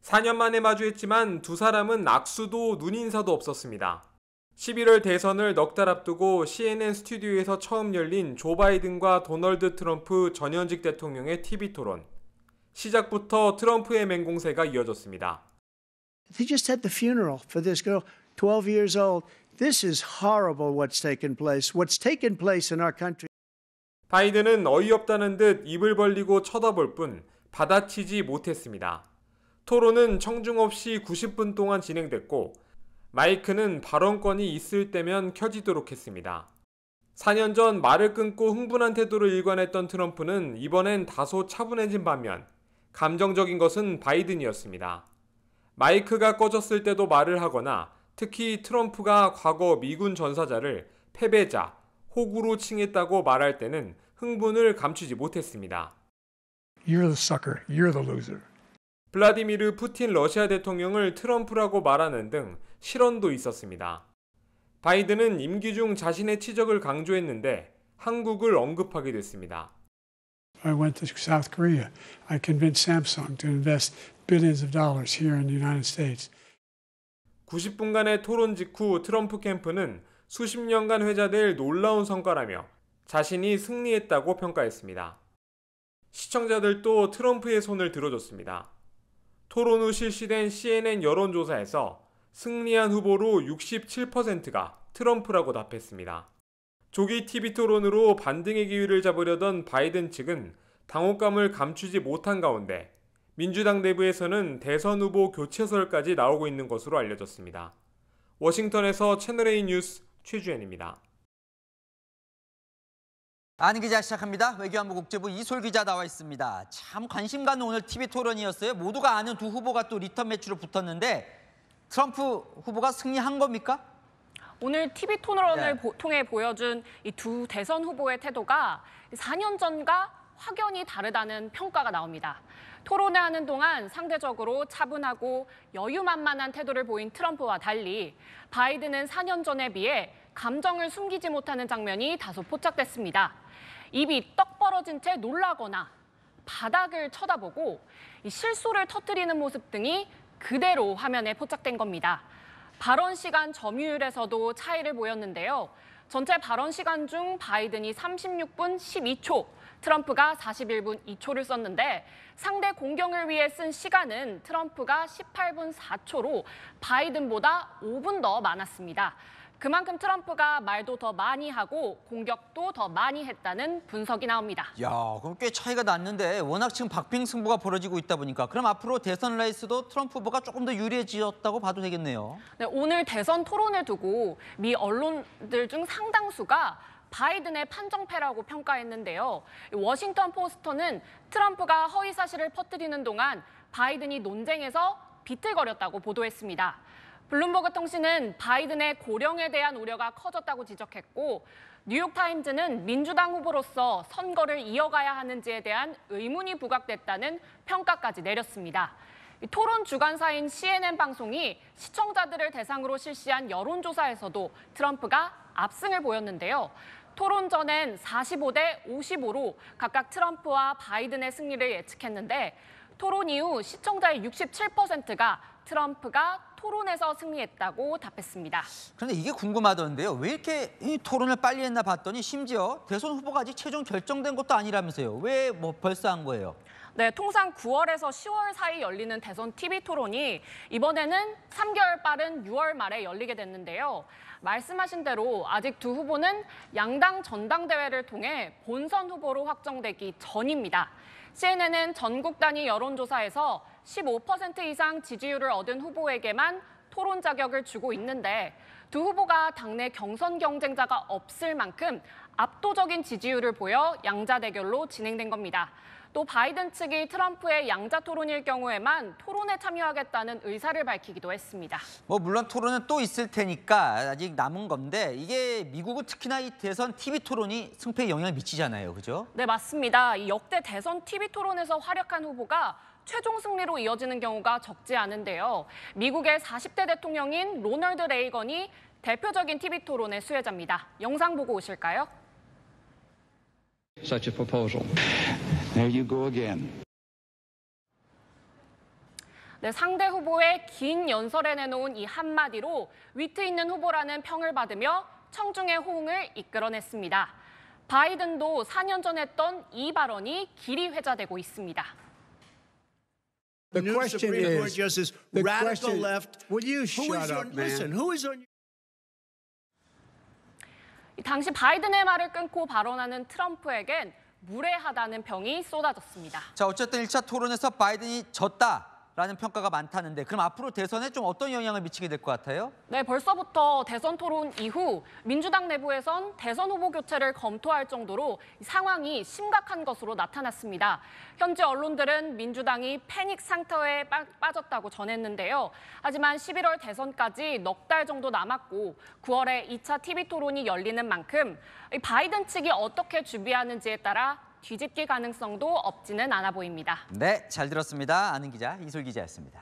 4년 만에 마주했지만 두 사람은 악수도 눈인사도 없었습니다. 11월 대선을 넉 달 앞두고 CNN 스튜디오에서 처음 열린 조 바이든과 도널드 트럼프 전현직 대통령의 TV 토론. 시작부터 트럼프의 맹공세가 이어졌습니다. They just had the funeral for this girl, 12 years old. This is horrible what's taken place. What's taken place in our country. 바이든은 어이없다는 듯 입을 벌리고 쳐다볼 뿐 받아치지 못했습니다. 토론은 청중 없이 90분 동안 진행됐고 마이크는 발언권이 있을 때면 켜지도록 했습니다. 4년 전 말을 끊고 흥분한 태도를 일관했던 트럼프는 이번엔 다소 차분해진 반면 감정적인 것은 바이든이었습니다. 마이크가 꺼졌을 때도 말을 하거나 특히 트럼프가 과거 미군 전사자를 패배자, 호구로 칭했다고 말할 때는 흥분을 감추지 못했습니다. You're the sucker. You're the loser. 블라디미르 푸틴 러시아 대통령을 트럼프라고 말하는 등 실언도 있었습니다. 바이든은 임기 중 자신의 치적을 강조했는데 한국을 언급하게 됐습니다. I went to South Korea. I convinced Samsung to invest billions of dollars here in the United States. 90분간의 토론 직후 트럼프 캠프는 수십 년간 회자될 놀라운 성과라며 자신이 승리했다고 평가했습니다. 시청자들도 트럼프의 손을 들어줬습니다. 토론 후 실시된 CNN 여론조사에서 승리한 후보로 67%가 트럼프라고 답했습니다. 조기 TV 토론으로 반등의 기회를 잡으려던 바이든 측은 당혹감을 감추지 못한 가운데 민주당 내부에서는 대선 후보 교체설까지 나오고 있는 것으로 알려졌습니다. 워싱턴에서 채널A 뉴스 최주현입니다. 아는 기자 시작합니다. 외교안보 국제부 이솔 기자 나와 있습니다. 참 관심 가는 오늘 TV 토론이었어요. 모두가 아는 두 후보가 또 리턴 매치로 붙었는데 트럼프 후보가 승리한 겁니까? 오늘 TV 토론을 통해 보여준 이 두 대선 후보의 태도가 4년 전과 확연히 다르다는 평가가 나옵니다. 토론을 하는 동안 상대적으로 차분하고 여유만만한 태도를 보인 트럼프와 달리 바이든은 4년 전에 비해 감정을 숨기지 못하는 장면이 다소 포착됐습니다. 입이 떡 벌어진 채 놀라거나 바닥을 쳐다보고 실수를 터뜨리는 모습 등이 그대로 화면에 포착된 겁니다. 발언 시간 점유율에서도 차이를 보였는데요. 전체 발언 시간 중 바이든이 36분 12초, 트럼프가 41분 2초를 썼는데 상대 공격을 위해 쓴 시간은 트럼프가 18분 4초로 바이든보다 5분 더 많았습니다. 그만큼 트럼프가 말도 더 많이 하고 공격도 더 많이 했다는 분석이 나옵니다. 야, 그럼 꽤 차이가 났는데 워낙 지금 박빙승부가 벌어지고 있다 보니까 그럼 앞으로 대선 레이스도 트럼프 후보가 조금 더 유리해졌다고 봐도 되겠네요. 네, 오늘 대선 토론을 두고 미 언론들 중 상당수가 바이든의 판정패라고 평가했는데요. 워싱턴 포스터는 트럼프가 허위 사실을 퍼뜨리는 동안 바이든이 논쟁에서 비틀거렸다고 보도했습니다. 블룸버그 통신은 바이든의 고령에 대한 우려가 커졌다고 지적했고 뉴욕타임즈는 민주당 후보로서 선거를 이어가야 하는지에 대한 의문이 부각됐다는 평가까지 내렸습니다. 토론 주관사인 CNN 방송이 시청자들을 대상으로 실시한 여론조사에서도 트럼프가 압승을 보였는데요. 토론 전엔 45대 55로 각각 트럼프와 바이든의 승리를 예측했는데 토론 이후 시청자의 67%가 트럼프가 토론에서 승리했다고 답했습니다. 그런데 이게 궁금하던데요. 왜 이렇게 이 토론을 빨리 했나 봤더니 심지어 대선 후보가 아직 최종 결정된 것도 아니라면서요. 왜 벌써 한 거예요? 네, 통상 9월에서 10월 사이 열리는 대선 TV 토론이 이번에는 3개월 빠른 6월 말에 열리게 됐는데요. 말씀하신 대로 아직 두 후보는 양당 전당대회를 통해 본선 후보로 확정되기 전입니다. CNN은 전국 단위 여론조사에서 15% 이상 지지율을 얻은 후보에게만 토론 자격을 주고 있는데 두 후보가 당내 경선 경쟁자가 없을 만큼 압도적인 지지율을 보여 양자 대결로 진행된 겁니다. 또 바이든 측이 트럼프의 양자 토론일 경우에만 토론에 참여하겠다는 의사를 밝히기도 했습니다. 물론 토론은 또 있을 테니까 아직 남은 건데 이게 미국은 특히나 이 대선 TV 토론이 승패에 영향을 미치잖아요. 그죠? 네, 맞습니다. 이 역대 대선 TV 토론에서 활약한 후보가 최종 승리로 이어지는 경우가 적지 않은데요. 미국의 40대 대통령인 로널드 레이건이 대표적인 TV 토론의 수혜자입니다. 영상 보고 오실까요? Such a proposal. There you go again. 네, 상대 후보의 긴 연설에 내놓은 이 한마디로 위트 있는 후보라는 평을 받으며 청중의 호응을 이끌어냈습니다. 바이든도 4년 전 했던 이 발언이 길이 회자되고 있습니다. The new Supreme Court Justice, radical left. Will you shut up, man? Listen, who is on? 당시 바이든의 말을 끊고 발언하는 트럼프에겐 무례하다는 평이 쏟아졌습니다. 자, 어쨌든 1차 토론에서 바이든이 졌다라는 평가가 많다는데 그럼 앞으로 대선에 좀 어떤 영향을 미치게 될 것 같아요? 네, 벌써부터 대선 토론 이후 민주당 내부에선 대선 후보 교체를 검토할 정도로 상황이 심각한 것으로 나타났습니다. 현지 언론들은 민주당이 패닉 상태에 빠졌다고 전했는데요. 하지만 11월 대선까지 넉 달 정도 남았고 9월에 2차 TV 토론이 열리는 만큼 바이든 측이 어떻게 준비하는지에 따라 뒤집기 가능성도 없지는 않아 보입니다. 네, 잘 들었습니다. 아는 기자 이솔 기자였습니다.